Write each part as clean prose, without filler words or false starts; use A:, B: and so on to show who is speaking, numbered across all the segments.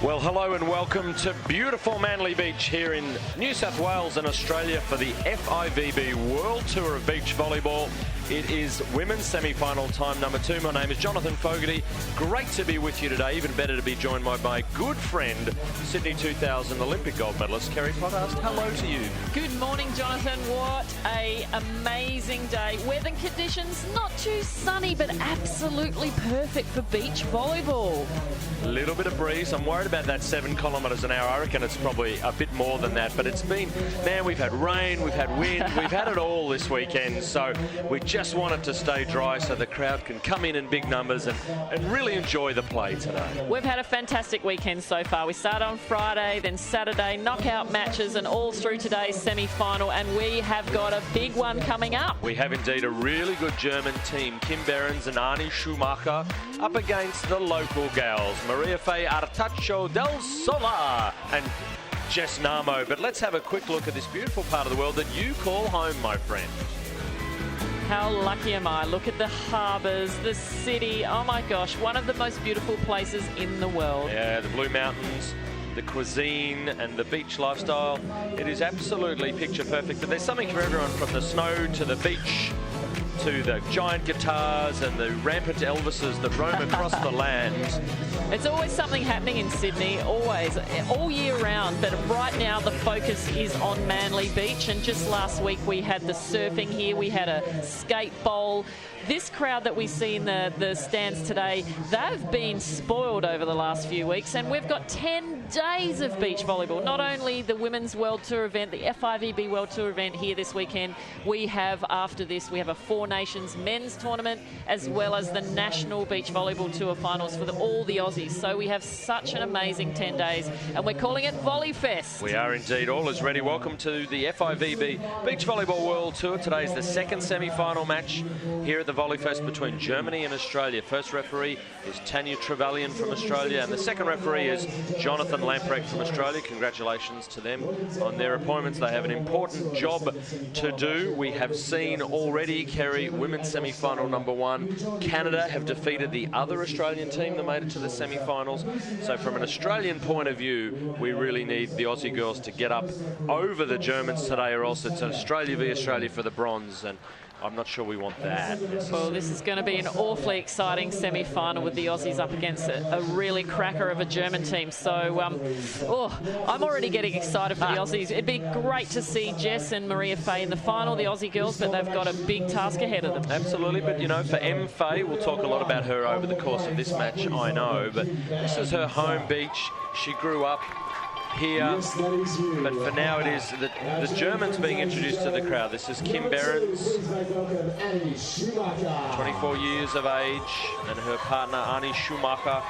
A: Well, hello and welcome to beautiful Manly Beach here in New South Wales and Australia for the FIVB World Tour of Beach Volleyball. It is women's semi-final time number 2. My name is Jonathan Fogarty. Great to be with you today. Even better to be joined by my good friend, Sydney 2000 Olympic gold medalist, Kerry Pottast. Hello to you.
B: Good morning, Jonathan. What an amazing day. Weather conditions not too sunny, but absolutely perfect for beach volleyball.
A: A little bit of breeze. I'm worried about that 7 kilometres an hour. I reckon it's probably a bit more than that, but it's been, man, we've had rain, we've had wind, we've had it all this weekend, so we just want it to stay dry so the crowd can come in big numbers and really enjoy the play today.
B: We've had a fantastic weekend so far. We started on Friday, then Saturday, knockout matches, and all through today's semi-final, and we have got a big one coming up.
A: We have indeed a really good German team, Kim Behrens and Arnie Schumacher, up against the local gals, Maria Fay Artacho del Solar and Jess Namo. But let's have a quick look at this beautiful part of the world that you call home, my friend.
B: How lucky am I? Look at the harbours, the city. Oh my gosh, one of the most beautiful places in the world.
A: Yeah, the Blue Mountains, the cuisine and the beach lifestyle. It is absolutely picture perfect. But there's something for everyone, from the snow to the beach to the giant guitars and the rampant Elvises that roam across the land.
B: It's always something happening in Sydney, always, all year round, but right now the focus is on Manly Beach, and just last week we had the surfing here, we had a skate bowl. This crowd that we see in the stands today, they've been spoiled over the last few weeks, and we've got 10 days of beach volleyball. Not only the Women's World Tour event, the FIVB World Tour event here this weekend, we have, after this, we have a Four Nations men's tournament, as well as the National Beach Volleyball Tour finals for all the Aussies. So we have such an amazing 10 days, and we're calling it Volley Fest.
A: We are indeed. All is ready. Welcome to the FIVB Beach Volleyball World Tour. Today's the second semi-final match here at the Volley Fest between Germany and Australia. First referee is Tanya Trevelyan from Australia, and the second referee is Jonathan Lamprecht from Australia. Congratulations to them on their appointments. They have an important job to do. We have seen already, Kerry, women's semi-final number 1. Canada have defeated the other Australian team that made it to the semi-finals. So from an Australian point of view, we really need the Aussie girls to get up over the Germans today, or else it's Australia v Australia for the bronze, and I'm not sure we want that.
B: Well, this is going to be an awfully exciting semi-final with the Aussies up against a really cracker of a German team. So, I'm already getting excited for the Aussies. It'd be great to see Jess and Maria Fay in the final, the Aussie girls, but they've got a big task ahead of them.
A: Absolutely, but you know, for M. Fay, we'll talk a lot about her over the course of this match, I know, but this is her home beach. She grew up here, but for now it is the Germans being introduced to the crowd. This is Kim Behrens, 24 years of age, and her partner Arnie Schumacher,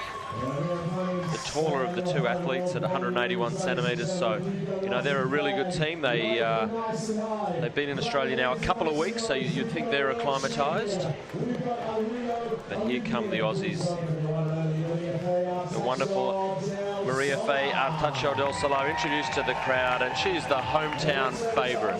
A: the taller of the two athletes at 181 centimetres. So, you know, they're a really good team. They've been in Australia now a couple of weeks, so you'd think they're acclimatised. But here come the Aussies. The wonderful Maria Fay Artacho del Solar introduced to the crowd, and she's the hometown favourite.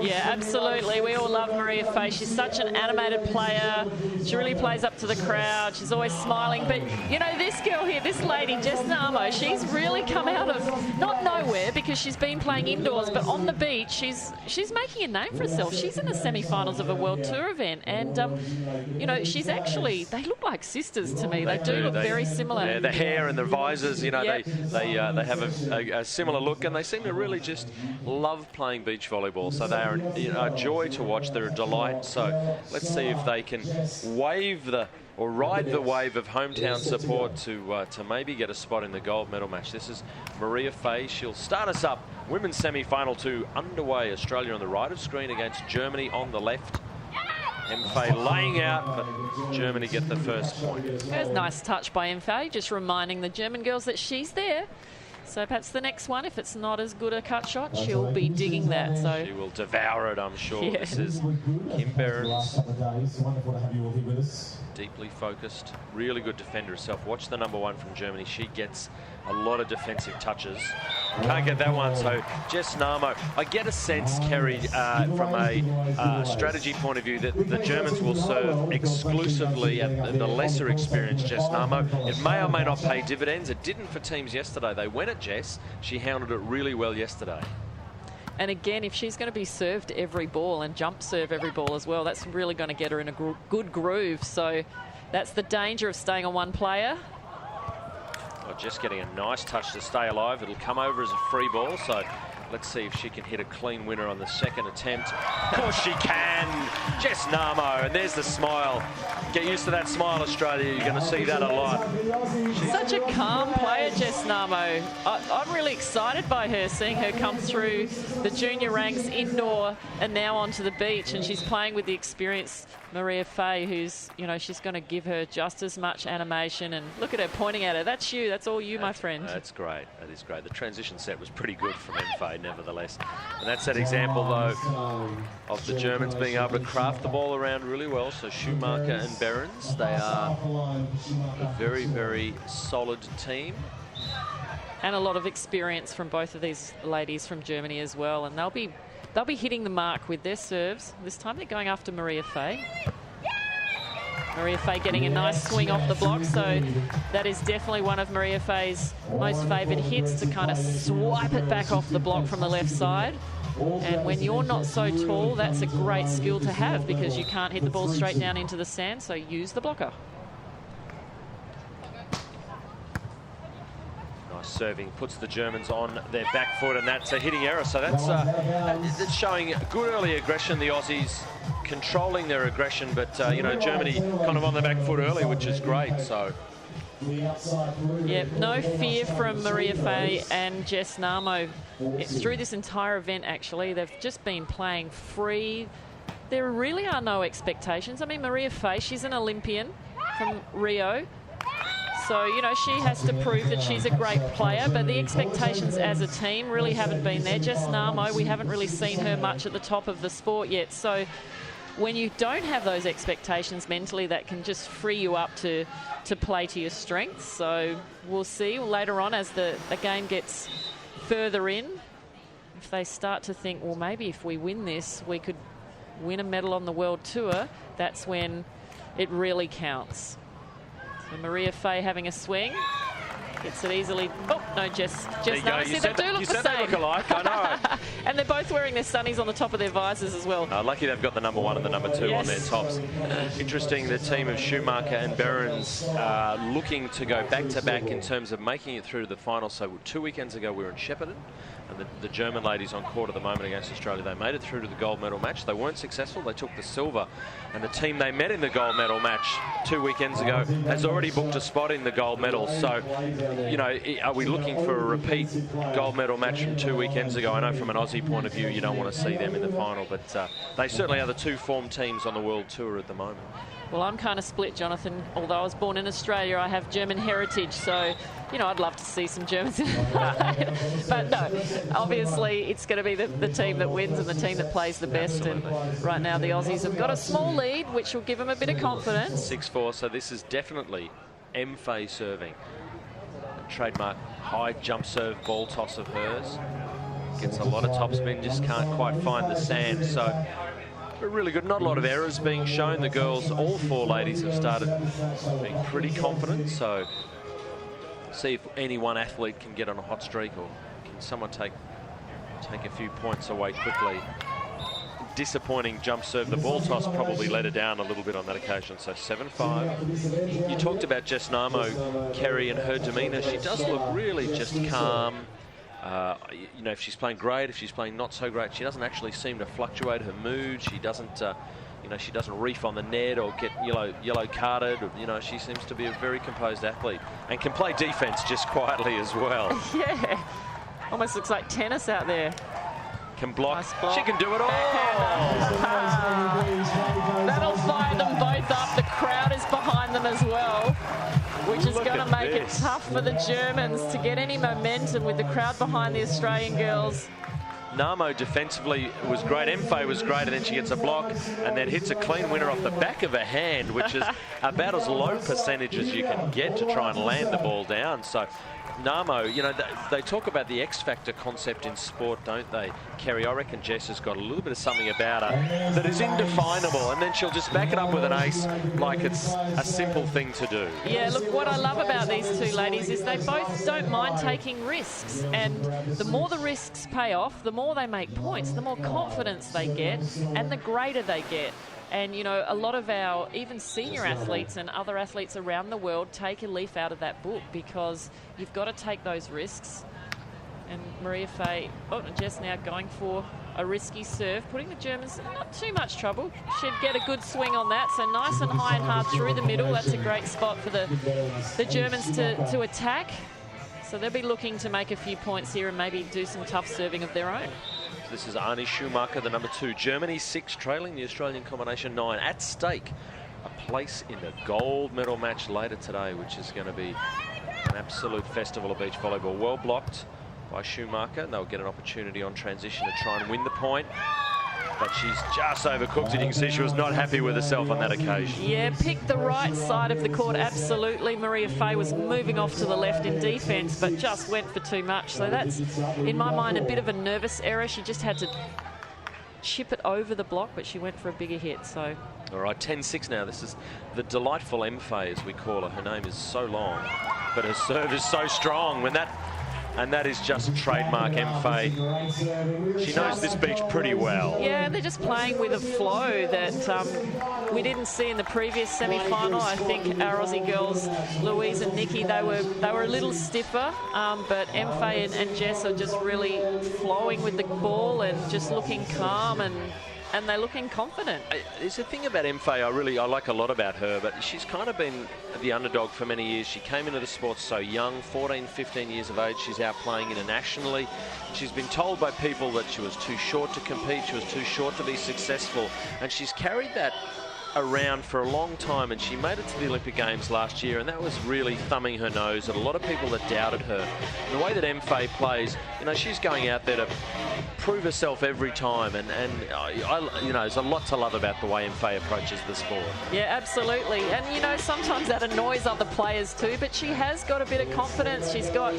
B: Yeah, absolutely. We all love Maria Fay. She's such an animated player. She really plays up to the crowd. She's always smiling. But, you know, this girl here, this lady, Jess Namo, she's really come out of, not nowhere, because she's been playing indoors, but on the beach, she's making a name for herself. She's in the semi-finals of a World Tour event, and, you know, she's actually, they look like sisters to me. They do look very similar.
A: Yeah, the hair and the visors, you know,
B: yep.
A: they have a similar look, and they seem to really just love playing beach volleyball. So they are, you know, a joy to watch. They're a delight. So let's see if they can ride the wave of hometown support to maybe get a spot in the gold medal match. This is Maria Fay. She'll start us up. Women's semi-final 2 underway. Australia on the right of screen against Germany on the left. M. Fay laying out, but Germany get the first point.
B: There's a nice touch by M. Fay, just reminding the German girls that she's there. So perhaps the next one, if it's not as good a cut shot, she'll be digging that. So
A: she will devour it, I'm sure.
B: Yeah.
A: This is Kim Behrens. Deeply focused, really good defender herself. Watch the number 1 from Germany. She gets a lot of defensive touches. Can't get that one, so Jess Namo. I get a sense, Kerry, from a strategy point of view, that the Germans will serve exclusively at the lesser experienced Jess Namo. It may or may not pay dividends. It didn't for teams yesterday. They went at Jess. She hounded it really well yesterday.
B: And again, if she's going to be served every ball and jump serve every ball as well, that's really going to get her in a good groove. So that's the danger of staying on one player.
A: Oh, just getting a nice touch to stay alive. It'll come over as a free ball, so let's see if she can hit a clean winner on the second attempt. Of course she can. Jess Namo, and there's the smile. Get used to that smile, Australia. You're going to see that a lot.
B: Such a calm player, Jess Namo. I'm really excited by her, seeing her come through the junior ranks indoor and now onto the beach, and she's playing with the experienced Maria Fay, who's, you know, she's going to give her just as much animation. And look at her pointing at her. That's you. That's all you, my friend.
A: That's great. That is great. The transition set was pretty good from Fay, nevertheless. And that's that example, though, of the Germans being able to craft the ball around really well. So Schumacher and Behrens, they are a very, very solid team.
B: And a lot of experience from both of these ladies from Germany as well. And they'll be hitting the mark with their serves. This time they're going after Maria Fay. Maria Fay getting a nice swing off the block, so that is definitely one of Maria Fay's most favoured hits, to kind of swipe it back off the block from the left side. And when you're not so tall, that's a great skill to have, because you can't hit the ball straight down into the sand, so use the blocker.
A: Serving puts the Germans on their back foot, and that's a hitting error. So that's showing good early aggression. The Aussies controlling their aggression, but you know, Germany kind of on the back foot early, which is great. So
B: yeah, no fear from Maria Fay and Jess Namo. It's through this entire event, actually. They've just been playing free. There really are no expectations. I mean, Maria Fay, she's an Olympian from Rio. So, you know, she has to prove that she's a great player, but the expectations as a team really haven't been there. Jess Namo, we haven't really seen her much at the top of the sport yet. So when you don't have those expectations mentally, that can just free you up to play to your strengths. So we'll see later on as the game gets further in, if they start to think, well, maybe if we win this, we could win a medal on the World Tour. That's when it really counts. So Maria Fay having a swing. Gets it easily. Oh, no, Jess Namo. See, they do look the same.
A: They look alike, I know.
B: And they're both wearing their sunnies on the top of their visors as well.
A: Lucky they've got the number 1 and the number 2 on their tops. Interesting, the team of Schumacher and Behrens looking to go back-to-back in terms of making it through to the final. So 2 weekends ago we were in Shepparton, and the German ladies on court at the moment against Australia, they made it through to the gold medal match. They weren't successful. They took the silver. And the team they met in the gold medal match 2 weekends ago has already booked a spot in the gold medal. So, you know, are we looking for a repeat gold medal match from 2 weekends ago? I know from an Aussie point of view, you don't want to see them in the final, but they certainly are the 2 form teams on the World Tour at the moment.
B: Well, I'm kind of split, Jonathan. Although I was born in Australia, I have German heritage, so, you know, I'd love to see some Germans in it. But no, obviously it's going to be the team that wins and the team that plays the best. Absolutely. And right now the Aussies have got a small lead, which will give them a bit of confidence.
A: 6-4, so this is definitely Fay serving. A trademark high jump serve ball toss of hers. Gets a lot of topspin, just can't quite find the sand. So really good. Not a lot of errors being shown. The girls, all 4 ladies, have started being pretty confident. So see if any one athlete can get on a hot streak, or can someone take a few points away quickly. Disappointing jump serve. The ball toss probably let her down a little bit on that occasion. So 7-5. You talked about Jess Namo, Kerry, and her demeanour. She does look really just calm. You know, if she's playing great, if she's playing not so great, she doesn't actually seem to fluctuate her mood. She doesn't, you know, she doesn't reef on the net or get yellow carded. You know, she seems to be a very composed athlete and can play defense just quietly as well.
B: Yeah, almost looks like tennis out there.
A: Can block.
B: Nice block.
A: She can do it all.
B: That'll fire them both up. The crowd is behind them as well, which is going to make it tough for the Germans to get any momentum with the crowd behind the Australian girls.
A: Namo defensively was great. Fay was great, and then she gets a block and then hits a clean winner off the back of her hand, which is about as low percentage as you can get to try and land the ball down. So Namo, you know, they talk about the X Factor concept in sport, don't they? Kerry, I reckon Jess has got a little bit of something about her that is indefinable, and then she'll just back it up with an ace like it's a simple thing to do.
B: Yeah, look, what I love about these two ladies is they both don't mind taking risks, and the more the risks pay off, the more they make points, the more confidence they get, and the greater they get. And, you know, a lot of our even senior athletes and other athletes around the world take a leaf out of that book, because you've got to take those risks. And Maria Fay, Jess now going for a risky serve, putting the Germans in not too much trouble. She'd get a good swing on that, so nice and high and hard through the middle. That's a great spot for the Germans to attack. So they'll be looking to make a few points here and maybe do some tough serving of their own.
A: This is Arnie Schumacher, the number 2. Germany 6, trailing the Australian combination 9. At stake, a place in the gold medal match later today, which is going to be an absolute festival of beach volleyball. Well blocked by Schumacher, and they'll get an opportunity on transition to try and win the point. But she's just overcooked it. You can see she was not happy with herself on that occasion.
B: Yeah, picked the right side of the court, absolutely. Maria Fay was moving off to the left in defence, but just went for too much. So that's, in my mind, a bit of a nervous error. She just had to chip it over the block, but she went for a bigger hit. So.
A: All right, 10-6 now. This is the delightful M Fay, as we call her. Her name is so long, but her serve is so strong. And that is just trademark M Fay. She knows this beach pretty well.
B: Yeah, they're just playing with a flow that we didn't see in the previous semi-final. I think our Aussie girls, Louise and Nikki, they were a little stiffer, but M Fay and Jess are just really flowing with the ball and just looking calm, and they're looking confident.
A: There's a thing about M Fay I like a lot about her, but she's kind of been the underdog for many years. She came into the sport so young, 14, 15 years of age. She's out playing internationally. She's been told by people that she was too short to compete, she was too short to be successful, and she's carried that around for a long time, and she made it to the Olympic Games last year, and that was really thumbing her nose at a lot of people that doubted her. And the way that M Fay plays, you know, she's going out there to prove herself every time, and you know, there's a lot to love about the way M Fay approaches the sport.
B: Yeah, absolutely. And, you know, sometimes that annoys other players too, but she has got a bit of confidence. She's got,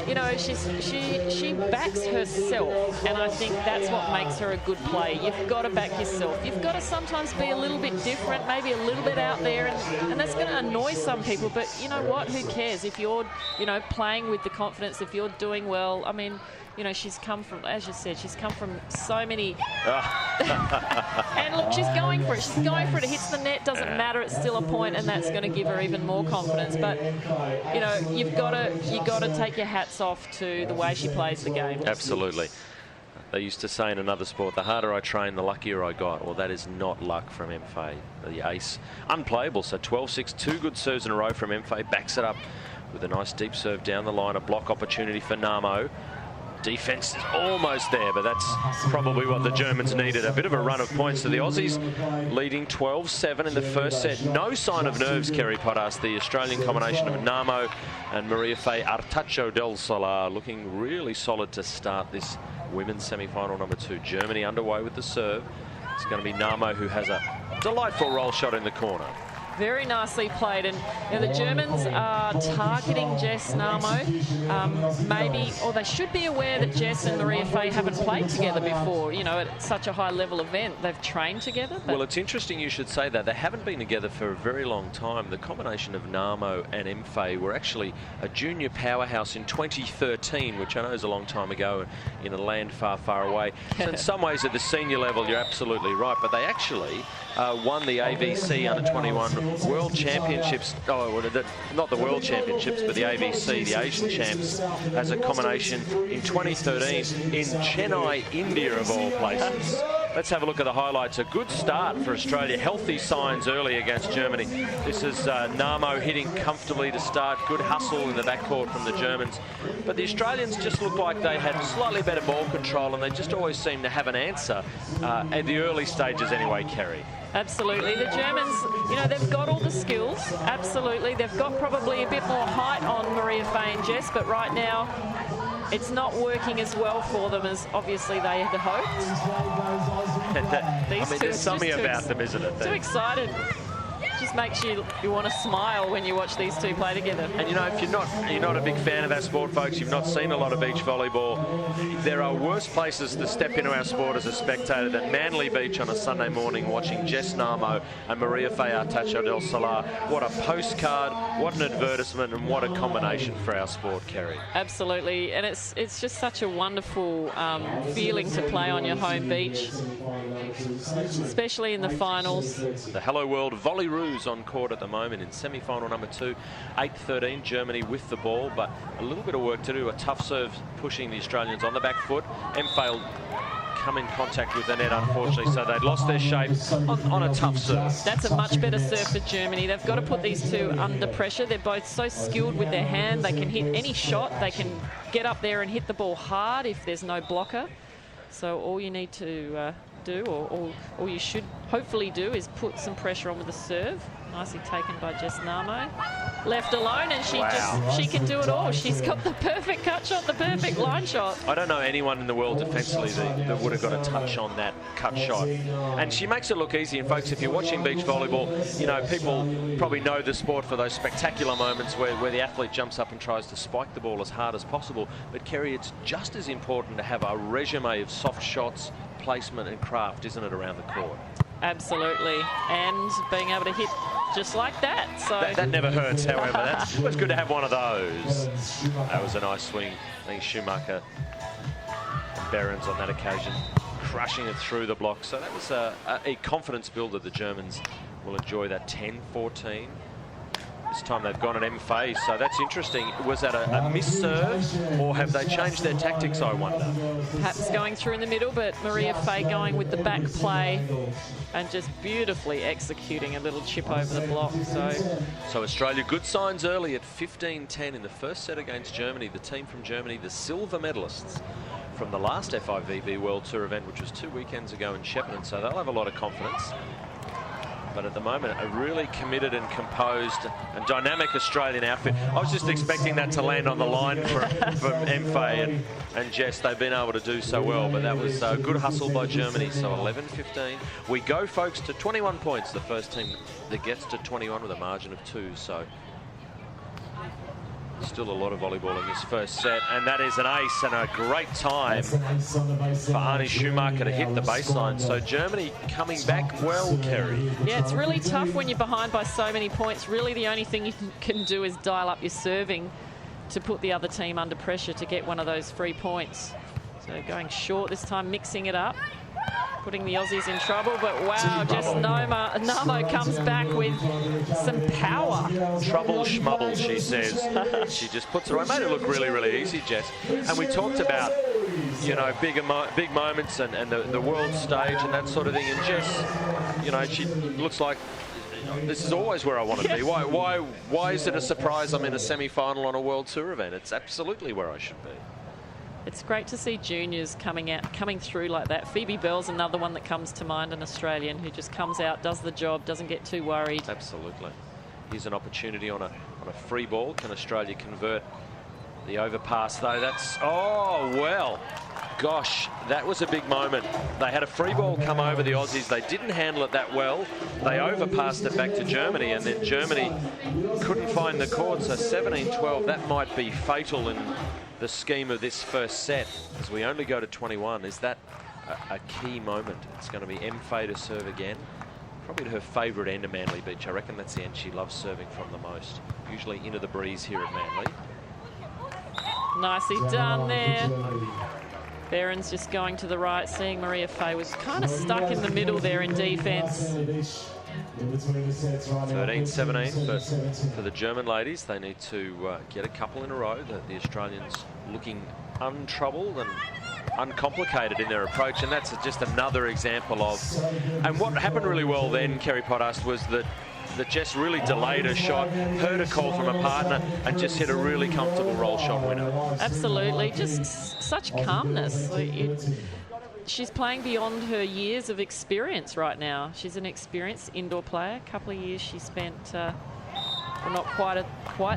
B: you know, she backs herself, and I think that's what makes her a good player. You've got to back yourself. You've got to sometimes be a little bit different, maybe a little bit out there, and that's going to annoy some people, but you know what, who cares? If you're, you know, playing with the confidence, if you're doing well, I mean, you know, she's come from, as you said, she's come from so many. And look, she's going for it. She's going for it. It hits the net, doesn't matter. It's still a point, and that's going to give her even more confidence. But you know, you've got to take your hats off to the way she plays the game.
A: Absolutely. They used to say in another sport, the harder I train, the luckier I got. Well, that is not luck from M Fay. The ace, unplayable. So 12-6, 2 good serves in a row from M Fay. Backs it up with a nice deep serve down the line. A block opportunity for Namo. Defence is almost there, but that's probably what the Germans needed. A bit of a run of points to the Aussies, leading 12-7 in the first set. No sign of nerves, Kerry Potas. The Australian combination of Namo and Maria Fay Artacho del Solar looking really solid to start this women's semi-final number 2. Germany underway with the serve. It's going to be Namo, who has a delightful roll shot in the corner.
B: Very nicely played, and you know, the Germans are targeting Jess Namo. Maybe, or they should be aware that Jess and Maria Fay haven't played together before, you know, at such a high-level event. They've trained together.
A: Well, it's interesting you should say that. They haven't been together for a very long time. The combination of Namo and M Fay were actually a junior powerhouse in 2013, which I know is a long time ago in a land far, far away. So in some ways, at the senior level, you're absolutely right. But they actually won the AVC Under-21 World Championships, not the World Championships, but the AVC, the Asian Champs, as a combination in 2013 in Chennai, India, of all places. Let's have a look at the highlights. A good start for Australia. Healthy signs early against Germany. This is Namo hitting comfortably to start. Good hustle in the backcourt from the Germans. But the Australians just looked like they had slightly better ball control, and they just always seem to have an answer at the early stages anyway, Kerry.
B: Absolutely. The Germans, you know, they've got all the skills. Absolutely. They've got probably a bit more height on Maria Fay and Jess, but right now it's not working as well for them as obviously they had hoped.
A: I mean, there's something about them, isn't it?
B: Too excited. just makes you want to smile when you watch these two play together.
A: And you know, if you're not a big fan of that sport, folks, you've not seen a lot of beach volleyball, there are worse places to step into our sport as a spectator than Manly Beach on a Sunday morning watching Jess Namo and Maria Fay Artacho del Solar. What a postcard, what an advertisement, and what a combination for our sport, Kerry.
B: Absolutely, and it's just such a wonderful feeling to play on your home beach, especially in the finals.
A: The Hello World Volleyroos on court at the moment in semi-final number 2, 8-13, Germany with the ball, but a little bit of work to do. A tough serve pushing the Australians on the back foot. failed come in contact with the net, unfortunately, so they'd lost their shape on a tough serve.
B: That's a much better serve for Germany. They've got to put these two under pressure. They're both so skilled with their hand. They can hit any shot. They can get up there and hit the ball hard if there's no blocker. So all you need to do, or all you should hopefully do, is put some pressure on with the serve. Nicely taken by Jess Namo. Left alone, and she can do it all. She's got the perfect cut shot, the perfect line shot.
A: I don't know anyone in the world defensively that would have got a touch on that cut shot. And she makes it look easy. And folks, if you're watching beach volleyball, you know, people probably know the sport for those spectacular moments where the athlete jumps up and tries to spike the ball as hard as possible. But Kerry, it's just as important to have a resume of soft shots, placement and craft, isn't it, around the court?
B: Absolutely, and being able to hit just like that. So
A: that never hurts, however. It's good to have one of those. That was a nice swing. I think Schumacher and Behrens on that occasion crushing it through the block. So that was a confidence builder. The Germans will enjoy that 10-14. This time they've gone at M-Fay, so that's interesting. Was that a miss serve, or have they changed their tactics, I wonder?
B: Perhaps going through in the middle, but Maria Fay going with the back play and just beautifully executing a little chip over the block. So
A: Australia, good signs early at 15-10 in the first set against Germany. The team from Germany, the silver medalists from the last FIVB World Tour event, which was 2 weekends ago in Shepparton, so they'll have a lot of confidence. But at the moment, a really committed and composed and dynamic Australian outfit. I was just expecting that to land on the line from M-Fay and Jess. They've been able to do so well, but that was a good hustle by Germany. So 11-15. We go, folks, to 21 points. The first team that gets to 21 with a margin of 2. So still a lot of volleyball in this first set, and that is an ace and a great time for Arnie Schumacher to hit the baseline. So Germany coming back well, Kerry.
B: Yeah, it's really tough when you're behind by so many points. Really the only thing you can do is dial up your serving to put the other team under pressure to get one of those free points. So going short this time, mixing it up, putting the Aussies in trouble, but wow, just Namo comes back with some power.
A: Trouble schmubble, she says. She just puts it away. Made it look really, really easy, Jess. And we talked about, you know, big moments and the world stage and that sort of thing. And Jess, you know, she looks like, this is always where I want to be. Why is it a surprise I'm in a semi-final on a World Tour event? It's absolutely where I should be.
B: It's great to see juniors coming through like that. Phoebe Bell's another one that comes to mind, an Australian who just comes out, does the job, doesn't get too worried.
A: Absolutely. Here's an opportunity on a free ball. Can Australia convert the overpass, though? That's, oh, well, gosh, that was a big moment. They had a free ball come over the Aussies. They didn't handle it that well. They overpassed it back to Germany, and then Germany couldn't find the court. So 17-12, that might be fatal in the scheme of this first set, as we only go to 21. Is that a key moment? It's going to be M-Fay to serve again. Probably her favourite end of Manly Beach. I reckon that's the end she loves serving from the most. Usually into the breeze here at Manly.
B: Nicely done there. Behrens just going to the right, seeing Maria Fay was kind of stuck in the middle there in defence.
A: 13-17 for the German ladies. They need to get a couple in a row. The Australians looking untroubled and uncomplicated in their approach, and that's just another example of. And what happened really well then, Kerry Pottast, was that Jess really delayed her shot, heard a call from a partner, and just hit a really comfortable roll shot winner.
B: Absolutely, just such calmness. She's playing beyond her years of experience right now. She's an experienced indoor player. A couple of years she spent, well, not quite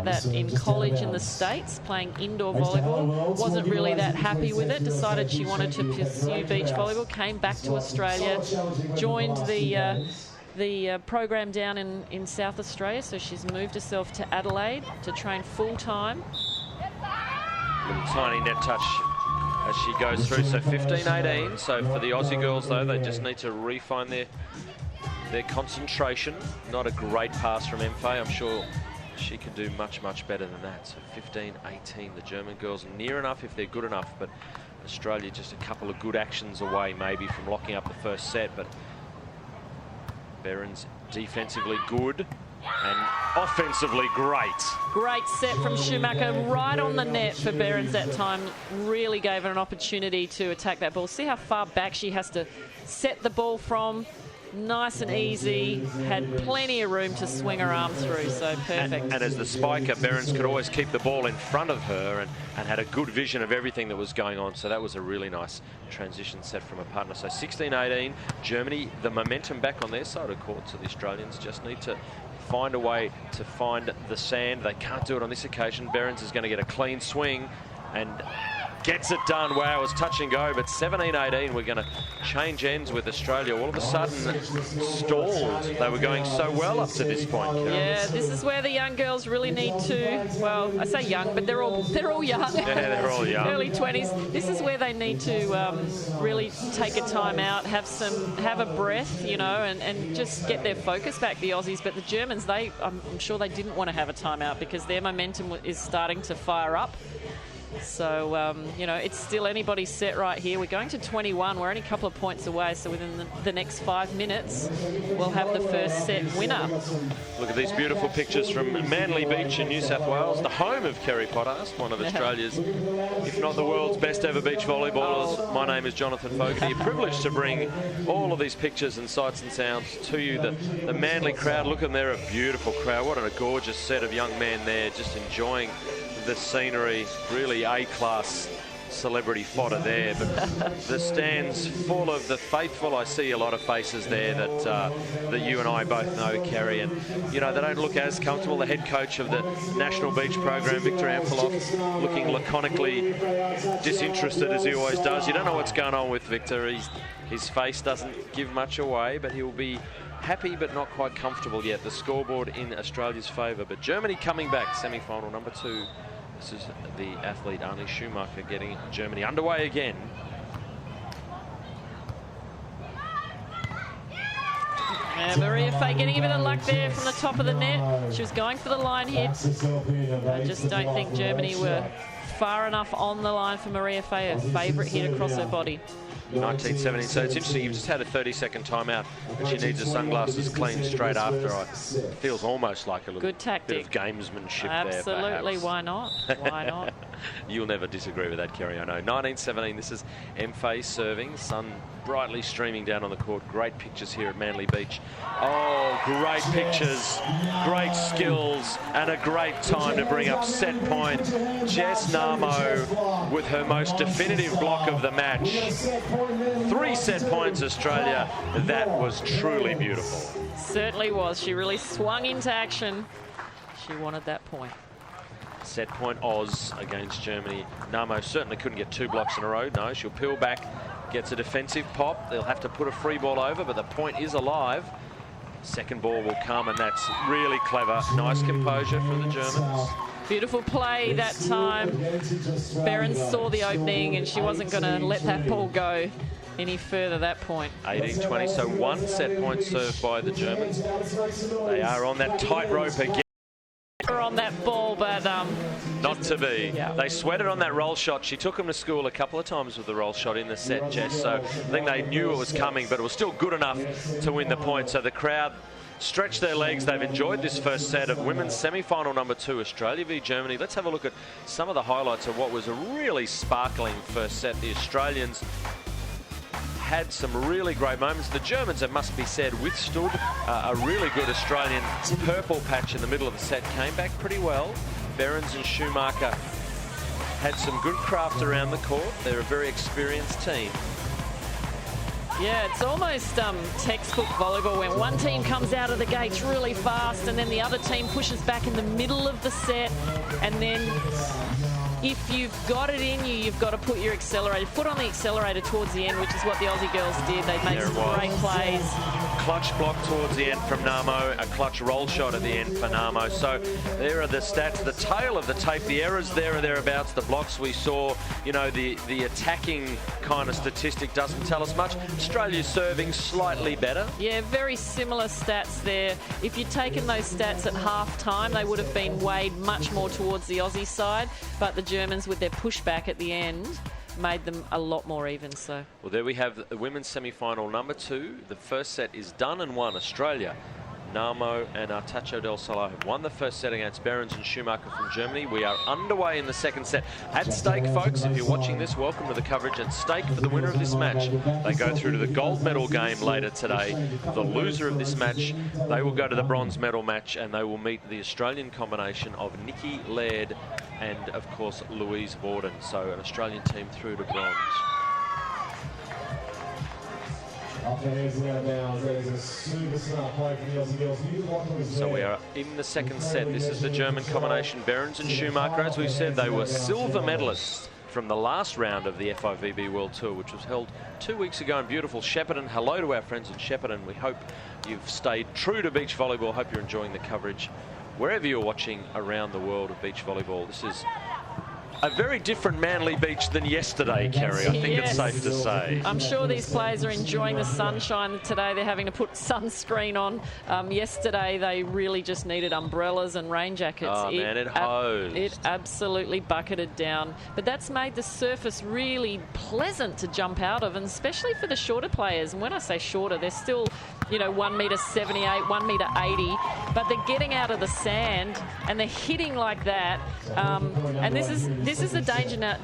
B: that in college in the States, playing indoor volleyball. Wasn't really that happy with it. Decided she wanted to pursue beach volleyball. Came back to Australia, joined the the program down in South Australia, so she's moved herself to Adelaide to train full-time.
A: Little tiny net touch as she goes through, so 15-18. So for the Aussie girls, though, they just need to refine their concentration. Not a great pass from Mfei. I'm sure she can do much, much better than that. So 15-18, the German girls near enough if they're good enough, but Australia just a couple of good actions away maybe from locking up the first set. But Behrens defensively good and offensively great.
B: Great set from Schumacher, right on the net for Behrens that time. Really gave her an opportunity to attack that ball. See how far back she has to set the ball from. Nice and easy, had plenty of room to swing her arm through, so perfect.
A: And as the spiker, Behrens could always keep the ball in front of her and had a good vision of everything that was going on. So that was a really nice transition set from a partner. So 16-18, Germany, the momentum back on their side of court. So the Australians just need to find a way to find the sand. They can't do it on this occasion. Behrens is going to get a clean swing and gets it done. Wow, it was touch and go, but 17-18, we're going to change ends with Australia. All of a sudden, stalled. They were going so well up to this point, Karen.
B: Yeah, this is where the young girls really need to, well, I say young, but they're all young.
A: Yeah, they're all young.
B: Early 20s. This is where they need to really take a time out, have a breath, you know, and just get their focus back, the Aussies. But the Germans, I'm sure they didn't want to have a timeout because their momentum is starting to fire up. So, you know, it's still anybody's set right here. We're going to 21. We're only a couple of points away. So within the next 5 minutes, we'll have the first set winner.
A: Look at these beautiful pictures from Manly Beach in New South Wales, the home of Kerry Potthast, one of Australia's, if not the world's best ever beach volleyballers. My name is Jonathan Fogarty. A privilege to bring all of these pictures and sights and sounds to you. The Manly crowd, look at them, they're a beautiful crowd. What a gorgeous set of young men there, just enjoying the scenery. Really A-class celebrity fodder there, but the stands full of the faithful. I see a lot of faces there that you and I both know, Kerry, and you know they don't look as comfortable. The head coach of the National Beach Program, Victor Amfiloff, looking laconically disinterested as he always does. You don't know what's going on with Victor. His face doesn't give much away, but he'll be happy but not quite comfortable yet. The scoreboard in Australia's favour, but Germany coming back, semi-final number 2. This is the athlete Arnie Schumacher getting Germany underway again.
B: And Maria Fay getting a bit of luck there from the top of the net. She was going for the line hit. I just don't think Germany were far enough on the line for Maria Fay, her favourite hit across her body.
A: 1970. So it's interesting, you've just had a 30-second timeout, and she needs her sunglasses cleaned straight after. It feels almost like a little
B: good tactic.
A: Bit of gamesmanship
B: Absolutely,
A: there,
B: why not? Why not?
A: You'll never disagree with that, Kerry, I know. 1917, this is Mfei serving. Sun brightly streaming down on the court. Great pictures here at Manly Beach. Oh, great pictures, great skills, and a great time to bring up set point. Jess Namo with her most definitive block of the match. 3 set points, Australia. That was truly beautiful.
B: Certainly was. She really swung into action. She wanted that point.
A: Set point Oz against Germany. Namo certainly couldn't get 2 blocks in a row. No, she'll peel back, gets a defensive pop. They'll have to put a free ball over, but the point is alive. Second ball will come, and that's really clever. Nice composure from the Germans.
B: Beautiful play that time. Behrens saw the opening, and she wasn't going to let that ball go any further that point.
A: 18-20, so 1 set point served by the Germans. They are on that tightrope again.
B: On that ball, but
A: not to be.
B: Yeah.
A: They sweated on that roll shot. She took them to school a couple of times with the roll shot in the set, Jess, so I think they knew it was coming, but it was still good enough to win the point. So the crowd stretched their legs. They've enjoyed this first set of women's semi-final number 2, Australia v Germany. Let's have a look at some of the highlights of what was a really sparkling first set. The Australians had some really great moments. The Germans, it must be said, withstood a really good Australian purple patch in the middle of the set. Came back pretty well. Behrens and Schumacher had some good craft around the court. They're a very experienced team.
B: Yeah, it's almost textbook volleyball when one team comes out of the gates really fast and then the other team pushes back in the middle of the set, and then if you've got it in you, you've got to put your foot on the accelerator towards the end, which is what the Aussie girls did. They made some great plays.
A: clutch block towards the end from Namo, a clutch roll shot at the end for Namo. So there are the stats, the tail of the tape, the errors there or thereabouts, the blocks we saw. You know, the attacking kind of statistic doesn't tell us much. Australia's serving slightly better.
B: Yeah, very similar stats there. If you'd taken those stats at half-time, they would have been weighed much more towards the Aussie side, but the Germans, with their pushback at the end, made them a lot more even. So,
A: well, there we have the women's semi-final number 2. The first set is done and won. Australia, Namo and Artacho del Solar have won the first set against Behrens and Schumacher from Germany. We are underway in the second set. At stake, folks, if you're watching this, welcome to the coverage. At stake for the winner of this match, they go through to the gold medal game later today. The loser of this match, they will go to the bronze medal match, and they will meet the Australian combination of Nikki Laird and, of course, Louise Borden. So an Australian team through to bronze. So we are in the second set. This is the German combination, Behrens and Schumacher. As we said, they were silver medalists from the last round of the FIVB World Tour, which was held 2 weeks ago in beautiful Shepparton. Hello to our friends in Shepparton. We hope you've stayed true to beach volleyball. Hope you're enjoying the coverage wherever you're watching around the world of beach volleyball. This is a very different Manly Beach than yesterday, Kerry. I think it's safe to say.
B: I'm sure these players are enjoying the sunshine today. They're having to put sunscreen on. Yesterday, they really just needed umbrellas and rain jackets.
A: Oh, man, it hosed.
B: It absolutely bucketed down. But that's made the surface really pleasant to jump out of, and especially for the shorter players. And when I say shorter, they're still, you know, 1.78 m, 1.80 m, but they're getting out of the sand and they're hitting like that. And this is the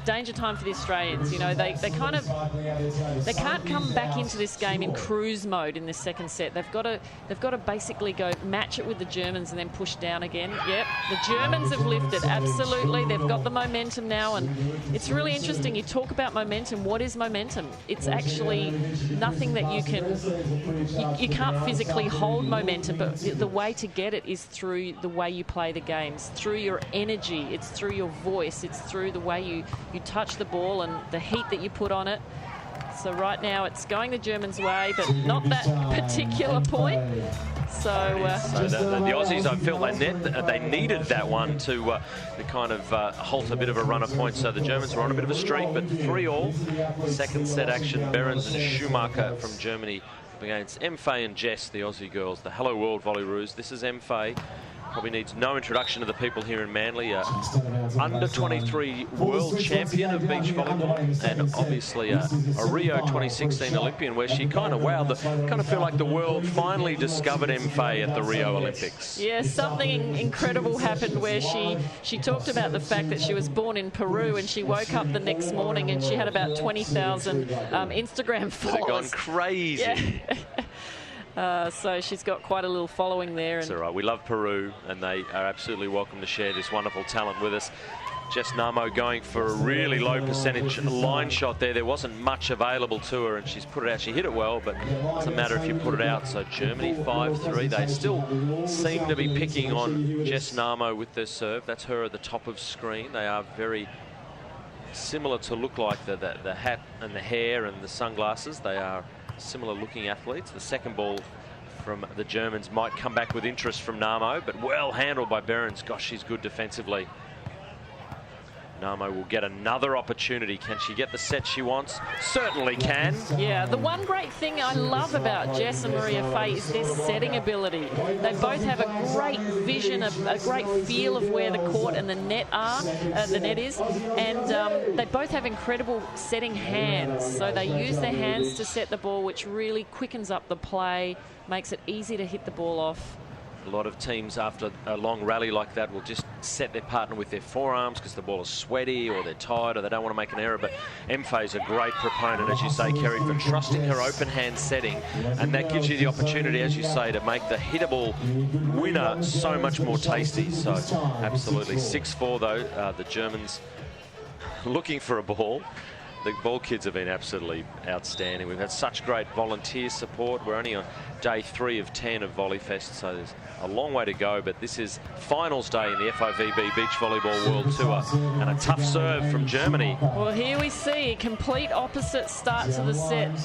B: danger time for the Australians. You know, they can't come back into this game in cruise mode in this second set. They've got to basically go match it with the Germans and then push down again. Yep, the Germans have lifted, absolutely. They've got the momentum now, and it's really interesting. You talk about momentum. What is momentum? It's actually nothing that you can't physically hold momentum, but the way to get it is through the way you play the games, through your energy. It's through your voice. It's through the way you touch the ball and the heat that you put on it. So right now it's going the Germans' way, but not that particular point. So
A: the Aussies, I feel they needed that one to kind of halt a bit of a run of points. So the Germans were on a bit of a streak, but 3-all. Second set action, Behrens and Schumacher from Germany against Mfei and Jess, the Aussie girls, the Hello World Volleyroos. This is Mfei. Probably needs no introduction to the people here in Manly. Under 23 world champion of beach volleyball, and obviously a Rio 2016 Olympian, where she kind of wowed. Kind of feel like the world finally discovered Mfei at the Rio Olympics.
B: Yeah, something incredible happened where she talked about the fact that she was born in Peru, and she woke up the next morning and she had about 20,000 Instagram followers.
A: They've gone crazy.
B: Yeah. So she's got quite a little following there.
A: That's all right. We love Peru, and they are absolutely welcome to share this wonderful talent with us. Jess Namo going for a really low percentage line shot there. There wasn't much available to her, and she's put it out. She hit it well, but it doesn't matter if you put it out. So Germany 5-3. They still seem to be picking on Jess Namo with their serve. That's her at the top of screen. They are very similar to look like the hat and the hair and the sunglasses. They are similar looking athletes. The second ball from the Germans might come back with interest from Namo, but well handled by Behrens. Gosh, she's good defensively. Namo will get another opportunity. Can she get the set she wants? Certainly can.
B: Yeah, the one great thing I love about Jess and Maria Fay is their setting ability. They both have a great vision, a great feel of where the court and the net is, and they both have incredible setting hands. So they use their hands to set the ball, which really quickens up the play, makes it easy to hit the ball off.
A: A lot of teams after a long rally like that will just set their partner with their forearms because the ball is sweaty or they're tired or they don't want to make an error. But Mfei's a great proponent, as you say, Kerry, for trusting her open hand setting, and that gives you the opportunity, as you say, to make the hittable winner so much more tasty. So absolutely. 6-4 though, the Germans looking for a ball. The ball kids have been absolutely outstanding. We've had such great volunteer support. We're only on day 3 of 10 of VolleyFest, so there's a long way to go. But this is finals day in the FIVB Beach Volleyball World Tour, and a tough serve from Germany.
B: Well, here we see a complete opposite start to the set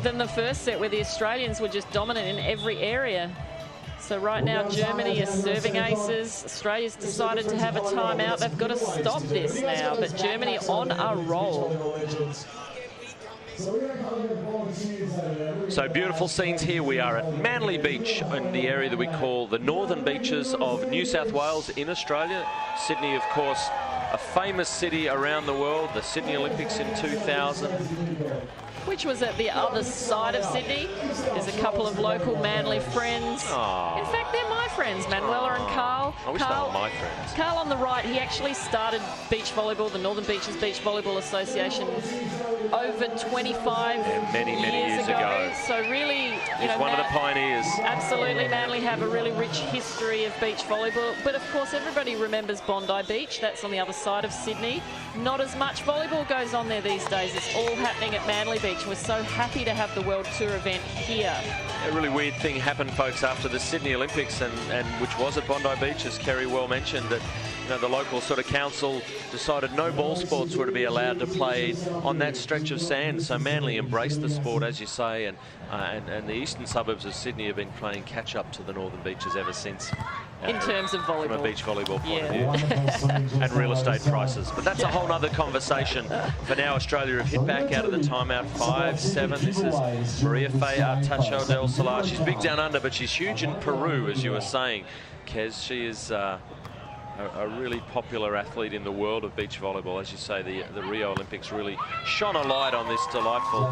B: than the first set, where the Australians were just dominant in every area. So right now, Germany is serving aces. Australia's decided to have a timeout. They've got to stop this now, but Germany on a roll.
A: So beautiful scenes here. We are at Manly Beach in the area that we call the northern beaches of New South Wales in Australia. Sydney, of course, a famous city around the world, the Sydney Olympics in 2000.
B: Which was at the other side of Sydney. There's a couple of local Manly friends.
A: Aww.
B: In fact, they're my friends, Manuela and Carl.
A: I wish they were my friends.
B: Carl on the right, he actually started beach volleyball, the Northern Beaches Beach Volleyball Association, over 25
A: many years ago.
B: So really,
A: he's one of the pioneers.
B: Absolutely, Manly have a really rich history of beach volleyball. But of course, everybody remembers Bondi Beach. That's on the other side of Sydney. Not as much volleyball goes on there these days. It's all happening at Manly Beach. We're so happy to have the World Tour event here.
A: A really weird thing happened, folks, after the Sydney Olympics, and which was at Bondi Beach, as Kerry well mentioned, that the local sort of council decided no ball sports were to be allowed to play on that stretch of sand. So Manly embraced the sport, as you say, and the eastern suburbs of Sydney have been playing catch up to the northern beaches ever since.
B: In terms of volleyball.
A: From a beach volleyball point of view. And real estate prices. But that's a whole other conversation. For now, Australia have hit back out of the timeout 5-7. This is Maria Faye Artacho del Solar. She's big down under, but she's huge in Peru, as you were saying, Kez. She is a really popular athlete in the world of beach volleyball. As you say, the Rio Olympics really shone a light on this delightful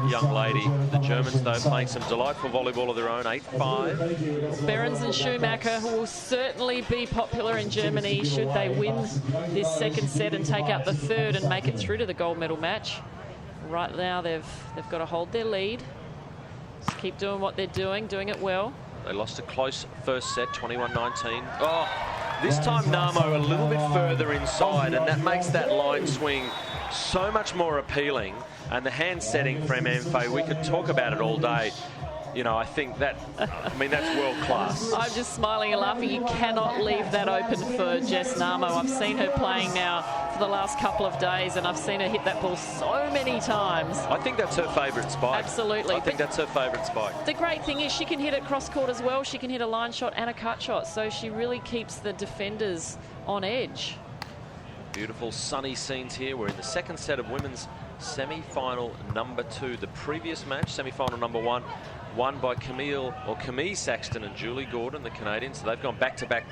A: young lady. The Germans, though, playing some delightful volleyball of their own, 8-5.
B: Behrens and Schumacher will certainly be popular in Germany should they win this second set and take out the third and make it through to the gold medal match. Right now, they've got to hold their lead. Just keep doing what they're doing it well.
A: They lost a close first set, 21-19. Oh, this time Namo a little bit further inside, and that makes that line swing so much more appealing. And the hand setting from Mfe, we could talk about it all day. I think that, that's world class.
B: I'm just smiling and laughing. You cannot leave that open for Jess Namo. I've seen her playing now for the last couple of days, and I've seen her hit that ball so many times.
A: I think that's her favourite spike.
B: Absolutely.
A: I think that's her favourite spike.
B: The great thing is she can hit it cross court as well. She can hit a line shot and a cut shot, so she really keeps the defenders on edge.
A: Beautiful sunny scenes here. We're in the second set of women's semi-final number 2. The previous match, semi-final number 1, won by Camille Saxton and Julie Gordon, the Canadians. So they've gone back-to-back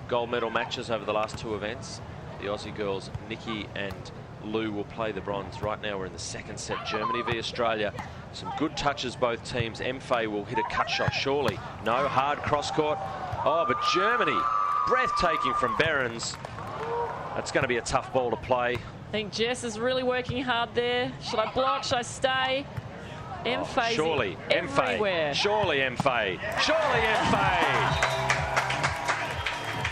A: gold medal matches over the last 2 events. The Aussie girls, Nikki and Lou, will play the bronze. Right now we're in the second set. Germany v Australia. Some good touches, both teams. Mfe will hit a cut shot, surely. No, hard cross-court. Oh, but Germany, breathtaking from Behrens. That's going to be a tough ball to play.
B: I think Jess is really working hard there. Should I block? Should I stay? Mfe
A: surely,
B: everywhere.
A: Surely, Mfe. Surely, Mfe.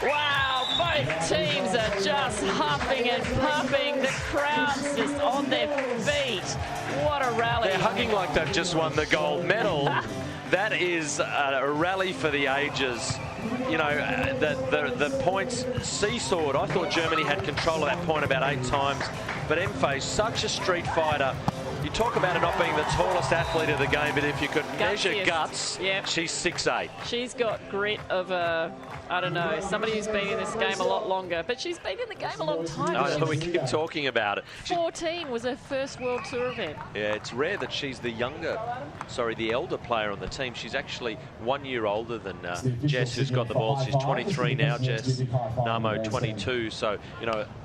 B: Wow, both teams are just huffing and puffing. The crowd's just on their feet. What a rally.
A: They're hugging like they've just won the gold medal. That is a rally for the ages. The points seesawed. I thought Germany had control of that point about 8 times. But Mfe, such a street fighter. You talk about her not being the tallest athlete of the game, but if you could measure guts, yep. She's 6'8".
B: She's got grit of I don't know, somebody who's been in this game a lot longer, but she's been in the game a long time.
A: I know, we keep talking about it.
B: 14 was her first World Tour event.
A: Yeah, it's rare that she's the elder player on the team. She's actually 1 year older than Jess, who's got the ball. She's 23 now, Jess Namo 22. So,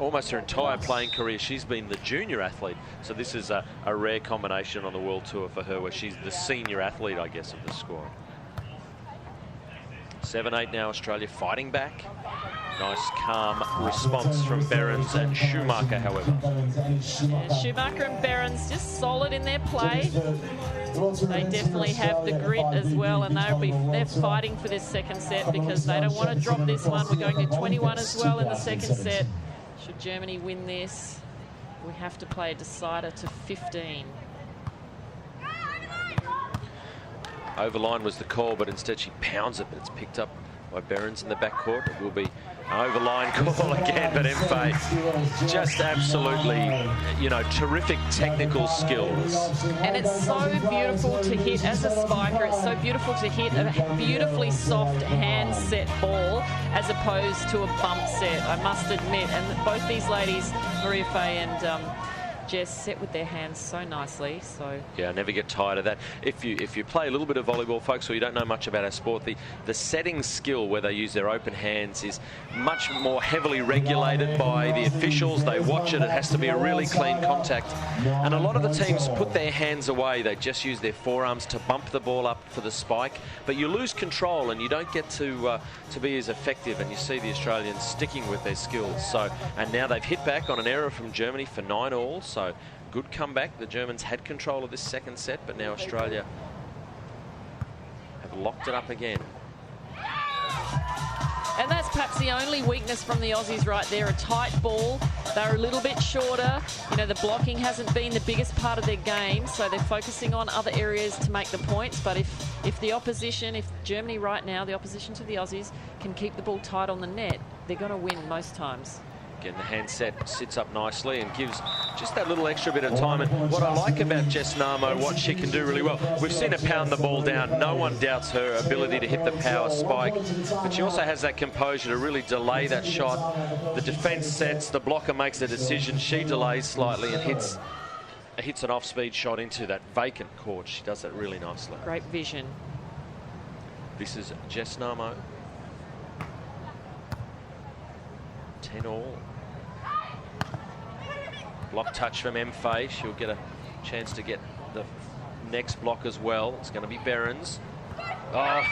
A: almost her entire playing career, she's been the junior athlete. So this is a rare combination on the World Tour for her, where she's the senior athlete, I guess, of the squad. 7-8 now, Australia fighting back. Nice, calm response from Behrens and Schumacher, however.
B: Yeah, Schumacher and Behrens just solid in their play. They definitely have the grit as well, and they're fighting for this second set because they don't want to drop this one. We're going to 21 as well in the second set. Should Germany win this, we have to play a decider to 15.
A: Overline was the call, but instead she pounds it, but it's picked up by Behrens in the backcourt. It will be an overline call again, but Mfe just absolutely, you know, terrific technical skills.
B: And it's so beautiful to hit as a spiker. It's so beautiful to hit a beautifully soft hand set ball as opposed to a bump set, I must admit. And both these ladies, Maria Fay and Jess, set with their hands so nicely. So
A: yeah, I never get tired of that. If you play a little bit of volleyball, folks, or you don't know much about our sport, the setting skill where they use their open hands is much more heavily regulated by the officials. They watch it. It has to be a really clean contact. And a lot of the teams put their hands away. They just use their forearms to bump the ball up for the spike. But you lose control and you don't get to be as effective. And you see the Australians sticking with their skills. So, and now they've hit back on an error from Germany for 9-all. So good comeback. The Germans had control of this second set, but now Australia have locked it up again.
B: And that's perhaps the only weakness from the Aussies right there, a tight ball. They're a little bit shorter. You know, the blocking hasn't been the biggest part of their game, so they're focusing on other areas to make the points. But if the opposition, if Germany right now, the opposition to the Aussies, can keep the ball tight on the net, they're going to win most times.
A: Again, the hand set sits up nicely and gives just that little extra bit of time. And what I like about Jess Namo, what she can do really well, we've seen her pound the ball down. No one doubts her ability to hit the power spike, but she also has that composure to really delay that shot. The defence sets, the blocker makes the decision. She delays slightly and hits an off-speed shot into that vacant court. She does that really nicely.
B: Great vision.
A: This is Jess Namo. 10-all. Block touch from Mfe. She'll get a chance to get the next block as well. It's going to be Behrens. Oh,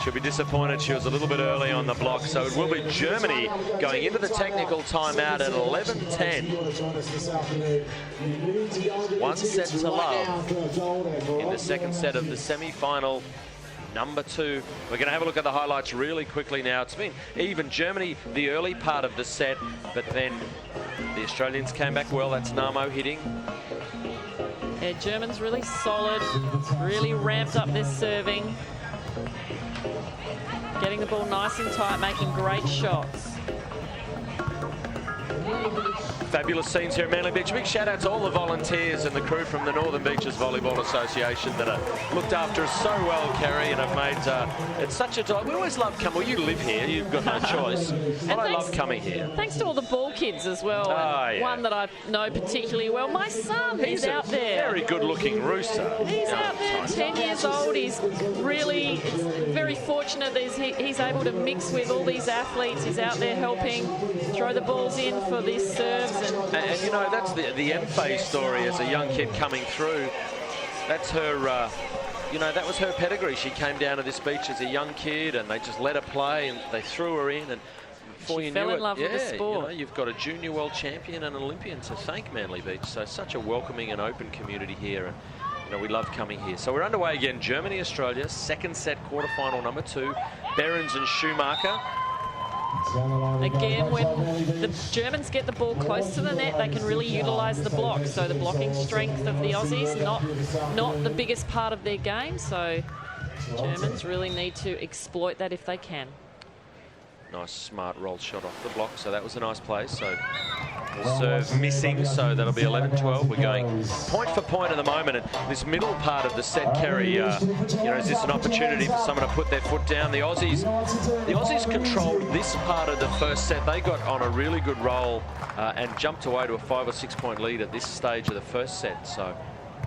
A: she'll be disappointed. She was a little bit early on the block. So it will be Germany going into the technical timeout at 11:10. 1 set to love in the second set of the semi-final. Number 2. We're going to have a look at the highlights really quickly now. It's been even. Germany, the early part of the set, but then the Australians came back well. That's Namo hitting.
B: Yeah, Germans really solid, really ramped up their serving. Getting the ball nice and tight, making great shots.
A: Fabulous scenes here at Manly Beach. Big shout out to all the volunteers and the crew from the Northern Beaches Volleyball Association that have looked after us so well, Kerry, and have made it's such a delight. We always love coming. Well, you live here, you've got no choice. But I love coming here.
B: Thanks to all the ball kids as well.
A: Yeah.
B: One that I know particularly well, my son, he's out there.
A: Very good looking rooster.
B: He's out there, 10 years old. He's really very fortunate that he's able to mix with all these athletes. He's out there helping throw the balls in for these serves.
A: And you know, that's the Mfe story as a young kid coming through. That's her, you know, that was her pedigree. She came down to this beach as a young kid and they just let her play and they threw her in. And before you
B: fell
A: knew
B: in love with the sport.
A: You know, you've got a junior world champion and an Olympian to thank Manly Beach. So such a welcoming and open community here. And, you know, we love coming here. So we're underway again. Germany, Australia, second set, quarterfinal number 2. Behrens and Schumacher.
B: Again, when the Germans get the ball close to the net, they can really utilise the block. So the blocking strength of the Aussies, not the biggest part of their game. So Germans really need to exploit that if they can.
A: Nice, smart roll shot off the block. So that was a nice play. So serve missing, so that'll be 11-12. We're going point for point at the moment. And this middle part of the set, Kerry, you know, is this an opportunity for someone to put their foot down? The Aussies controlled this part of the first set. They got on a really good roll and jumped away to a 5 or 6 point lead at this stage of the first set. So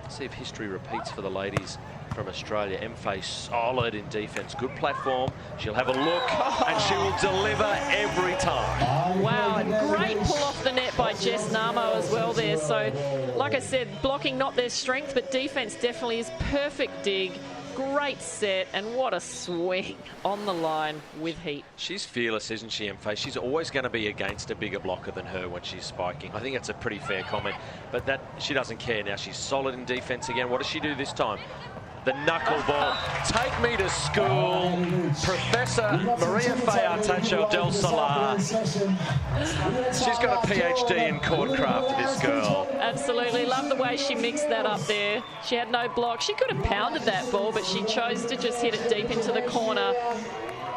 A: let's see if history repeats for the ladies from Australia. Mfe solid in defence, good platform. She'll have a look and she will deliver every time.
B: Wow, great pull off the net by Jess Namo as well there. So, like I said, blocking not their strength, but defence definitely is. Perfect dig. Great set, and what a swing on the line with heat.
A: She's fearless, isn't she, Mfe? She's always going to be against a bigger blocker than her when she's spiking. I think that's a pretty fair comment, but that she doesn't care now. She's solid in defence again. What does she do this time? the knuckleball. Take me to school. Professor Maria Fay Artacho del Solar. She's got a PhD in courtcraft, this girl.
B: Absolutely. Love the way she mixed that up there. She had no block. She could have pounded that ball, but she chose to just hit it deep into the corner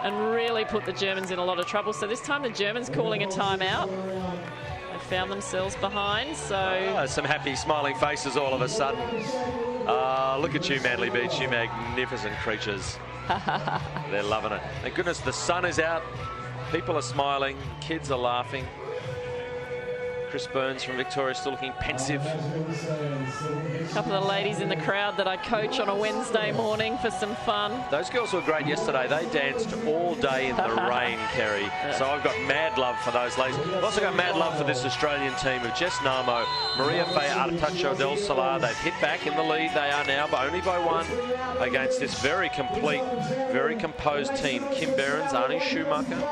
B: and really put the Germans in a lot of trouble. So this time the Germans calling a timeout. They found themselves behind, so...
A: some happy, smiling faces all of a sudden. Look at you, Manly Beach, you magnificent creatures. They're loving it. Thank goodness the sun is out. People are smiling. Kids are laughing. Chris Burns from Victoria still looking pensive.
B: A couple of ladies in the crowd that I coach on a Wednesday morning for some fun.
A: Those girls were great yesterday. They danced all day in the rain, Kerry. So I've got mad love for those ladies. I've also got mad love for this Australian team of Jess Namo, Maria Fay Artacho del Solar. They've hit back in the lead. They are now, but only by one, against this very complete, very composed team. Kim Behrens, Arnie Schumacher.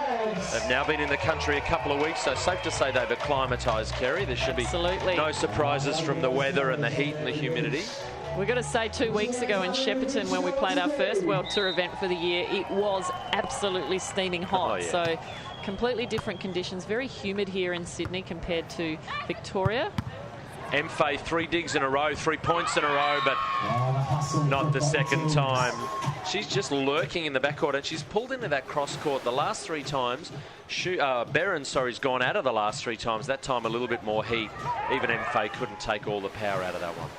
A: They've now been in the country a couple of weeks, so safe to say they've acclimatised, Kerry. There should be no surprises from the weather and the heat and the humidity.
B: We've got to say 2 weeks ago in Shepparton, when we played our first World Tour event for the year, it was absolutely steaming hot.
A: Oh, yeah.
B: So completely different conditions. Very humid here in Sydney compared to Victoria.
A: Fay 3 digs in a row, 3 points in a row, but not the second time. She's just lurking in the backcourt, and she's pulled into that cross court the last 3 times. Behrens, has gone out of the last 3 times. That time a little bit more heat. Even Fay couldn't take all the power out of that one.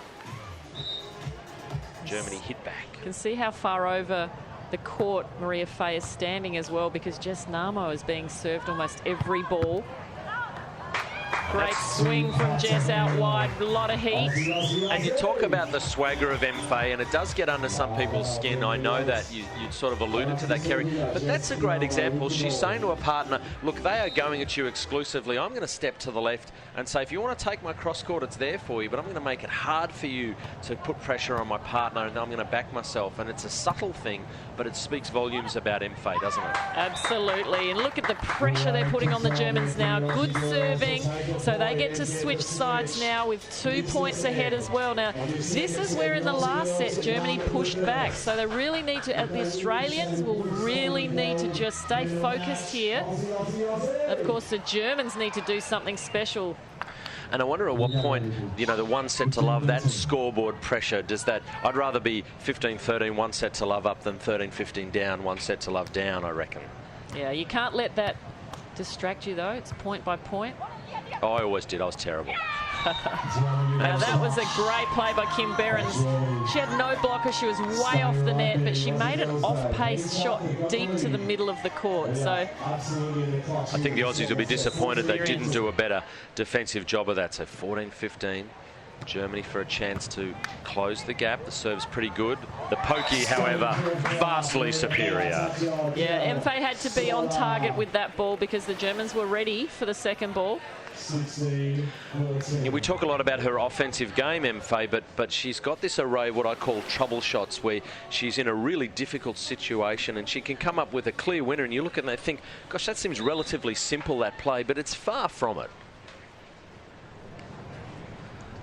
A: Germany hit back.
B: You can see how far over the court Maria Fay is standing as well, because Jess Namo is being served almost every ball. Great swing from Jess out wide, a lot of heat.
A: And you talk about the swagger of Fay, and it does get under some people's skin. I know that you sort of alluded to that, Kerry. But that's a great example. She's saying to her partner, look, they are going at you exclusively. I'm going to step to the left and say, if you want to take my cross court, it's there for you, but I'm going to make it hard for you to put pressure on my partner, and I'm going to back myself. And it's a subtle thing, but it speaks volumes about Fay, doesn't it?
B: Absolutely. And look at the pressure they're putting on the Germans now. Good serving. So they get to switch sides now with 2 points ahead as well. Now, this is where in the last set Germany pushed back. So they really need to, the Australians will really need to just stay focused here. Of course, the Germans need to do something special.
A: And I wonder at what point, the 1 set to love, that scoreboard pressure, does that... I'd rather be 15-13, 1 set to love up than 13-15 down, 1 set to love down, I reckon.
B: Yeah, you can't let that distract you, though. It's point by point.
A: Oh, I always did. I was terrible.
B: Now, that was a great play by Kim Behrens. She had no blocker. She was way off the net, but she made an off-pace shot deep to the middle of the court. So
A: I think the Aussies will be disappointed they didn't do a better defensive job of that. So 14-15. Germany for a chance to close the gap. The serve's pretty good. The pokey, however, vastly superior.
B: Yeah, Fay had to be on target with that ball because the Germans were ready for the second ball.
A: Yeah, we talk a lot about her offensive game, Fay, but she's got this array of what I call trouble shots, where she's in a really difficult situation and she can come up with a clear winner, and you look at it and they think, gosh, that seems relatively simple, that play, but it's far from it.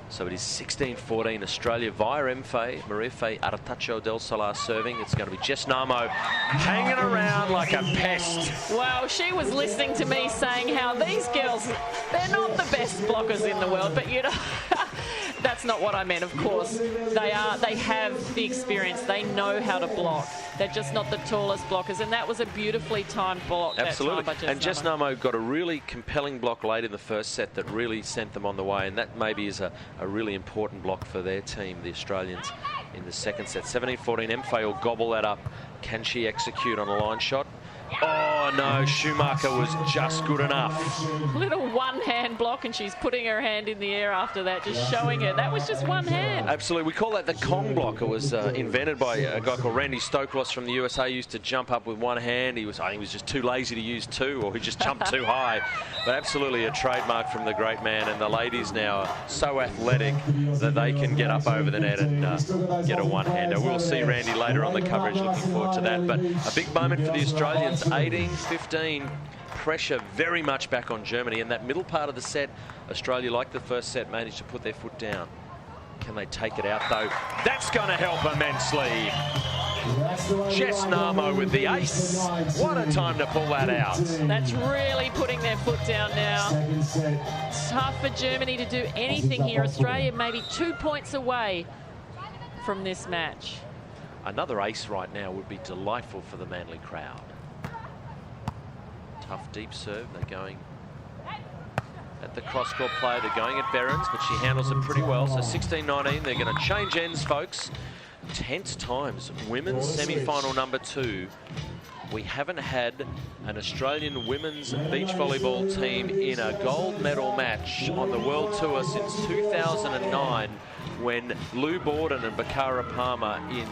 A: So it is 16-14 Australia via Fay. Maria Fay Artacho del Solar serving. It's going to be Jess Namo hanging around like a pest.
B: Well, she was listening to me saying how these girls, they're not the best blockers in the world, but that's not what I meant, of course. They have the experience. They know how to block. They're just not the tallest blockers, and that was a beautifully timed block.
A: Absolutely.
B: That time by Jess Namo.
A: And Jess Namo got a really compelling block late in the first set that really sent them on the way, and that maybe is a really important block for their team, the Australians, in the second set. 17-14, Fay will gobble that up. Can she execute on a line shot? Oh, no, Schumacher was just good enough.
B: Little one-hand block, and she's putting her hand in the air after that, just showing her. That was just one hand.
A: Absolutely. We call that the Kong block. It was invented by a guy called Randy Stoklos from the USA. He used to jump up with one hand. I think he was just too lazy to use 2, or he just jumped too high. But absolutely a trademark from the great man. And the ladies now are so athletic that they can get up over the net and get a one-hander. We'll see Randy later on the coverage. Looking forward to that. But a big moment for the Australians. 18-15, pressure very much back on Germany. In that middle part of the set, Australia, like the first set, managed to put their foot down. Can they take it out, though? That's going to help immensely. Jess Namo with the ace. What a time to pull that out.
B: That's really putting their foot down now. Tough for Germany to do anything here. Australia maybe 2 points away from this match.
A: Another ace right now would be delightful for the Manly crowd. Tough deep serve. They're going at the cross-court play. They're going at Behrens, but she handles it pretty well. So 16-19. They're going to change ends, folks. Tense times. Women's semi-final number 2. We haven't had an Australian women's beach volleyball team in a gold medal match on the World Tour since 2009, when Lou Borden and Bakara Palmer in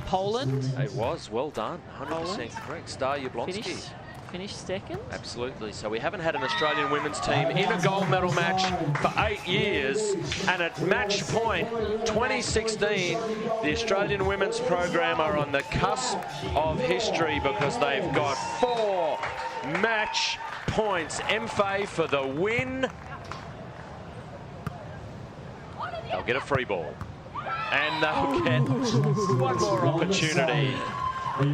B: Poland.
A: It was. Well done. 100% correct. Star Jablonski.
B: Finished second.
A: Absolutely. So we haven't had an Australian women's team in a gold medal match for 8 years. And at match point 2016, the Australian women's program are on the cusp of history because they've got 4 match points. MFA for the win. They'll get a free ball. And they'll get one more opportunity.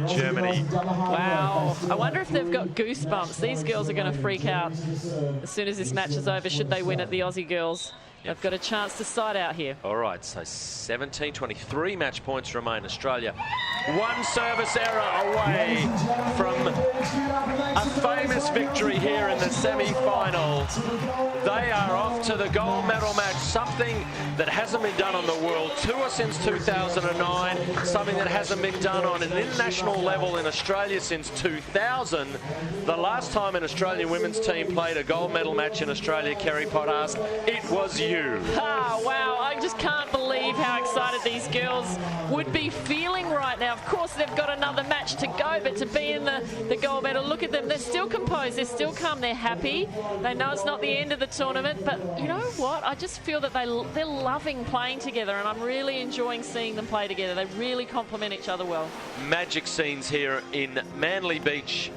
A: Germany.
B: Wow. I wonder if they've got goosebumps. These girls are going to freak out as soon as this match is over, should they win at the Aussie girls. They've got a chance to side out here.
A: All right, so 17-23 match points remain. Australia, one service error away from a famous victory here in the semi-final. They are off to the gold medal match, something that hasn't been done on the World Tour since 2009, something that hasn't been done on an international level in Australia since 2000. The last time an Australian women's team played a gold medal match in Australia, Kerry Pott asked, it was you.
B: Ah, wow, I just can't believe how excited these girls would be feeling right now. Of course, they've got another match to go, but to be in the gold medal, look at them. They're still composed, they're still calm, they're happy. They know it's not the end of the tournament, but you know what? I just feel that they're loving playing together, and I'm really enjoying seeing them play together. They really complement each other well.
A: Magic scenes here in Manly Beach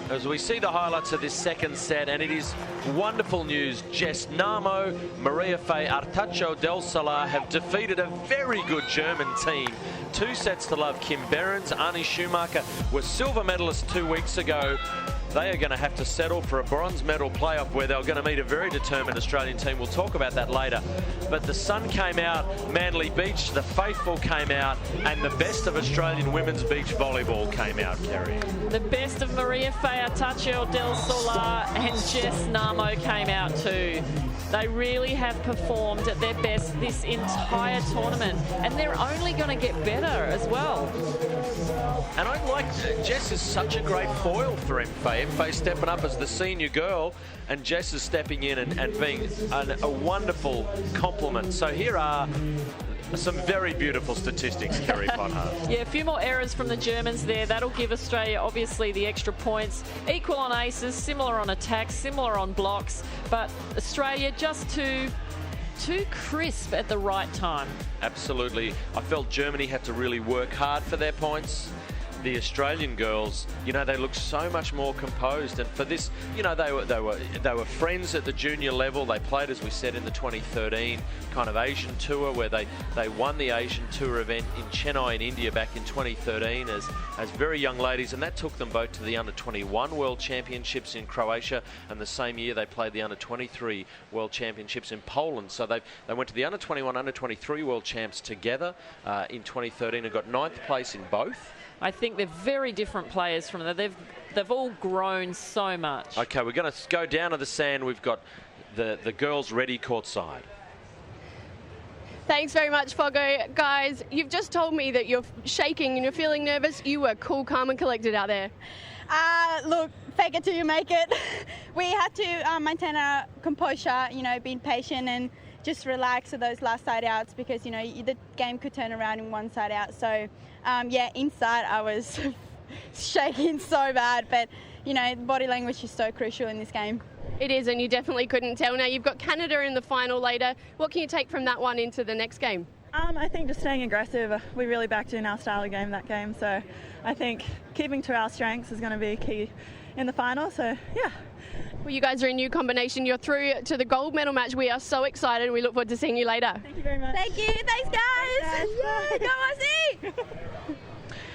A: as we see the highlights of this second set, and it is wonderful news. Jess Namo, Maria Fay Artacho del Solar have defeated a very good German team. 2 sets to love. Kim Behrens, Arnie Schumacher were silver medalists 2 weeks ago. They are going to have to settle for a bronze medal playoff where they're going to meet a very determined Australian team. We'll talk about that later. But the sun came out, Manly Beach, the faithful came out, and the best of Australian women's beach volleyball came out, Kerry.
B: The best of Maria Fay Artacho del Solar and Jess Namo came out too. They really have performed at their best this entire tournament, and they're only going to get better as well.
A: And I like Jess is such a great foil for MFA. MFA stepping up as the senior girl, and Jess is stepping in and being a wonderful complement. So here are some very beautiful statistics, Kerry Potter.
B: Yeah, a few more errors from the Germans there. That'll give Australia, obviously, the extra points. Equal on aces, similar on attacks, similar on blocks. But Australia just too crisp at the right time.
A: Absolutely. I felt Germany had to really work hard for their points. The Australian girls, you know, they look so much more composed, and for this, you know, they were friends at the junior level. They played, as we said, in the 2013 kind of Asian tour, where they won the Asian tour event in Chennai in India back in 2013 as very young ladies, and that took them both to the under-21 World Championships in Croatia, and the same year they played the under-23 World Championships in Poland. So they went to the under-21, under-23 World Champs together in 2013 and got 9th place in both.
B: I think they're very different players from that. They've all grown so much.
A: Okay, we're going to go down to the sand. We've got the girls ready courtside.
C: Thanks very much, Foggo. Guys, you've just told me that you're shaking and you're feeling nervous. You were cool, calm and collected out there.
D: Look, fake it till you make it. We had to maintain our composure, you know, being patient and just relax for those last side outs, because, you know, the game could turn around in one side out. So, yeah, inside I was shaking so bad, but, you know, body language is so crucial in this game.
C: It is, and you definitely couldn't tell. Now, you've got Canada in the final later. What can you take from that one into the next game?
E: I think just staying aggressive. We really backed in our style of game that game, so I think keeping to our strengths is going to be key in the final. So yeah.
C: Well, you guys are a new combination. You're through to the gold medal match. We are so excited. We look forward to seeing you later.
E: Thank you very much.
D: Thank you. Thanks, guys.
E: Thanks, guys.
D: Go Aussie.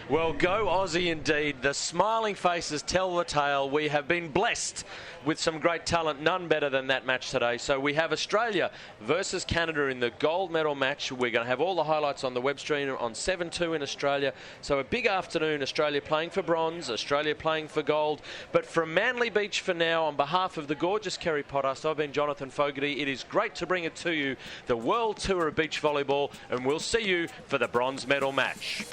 A: Well, go Aussie indeed. The smiling faces tell the tale. We have been blessed with some great talent, none better than that match today. So we have Australia versus Canada in the gold medal match. We're going to have all the highlights on the web stream on 7-2 in Australia. So a big afternoon, Australia playing for bronze, Australia playing for gold. But from Manly Beach for now, on behalf of the gorgeous Kerry Pottast, I've been Jonathan Fogarty. It is great to bring it to you, the World Tour of Beach Volleyball, and we'll see you for the bronze medal match.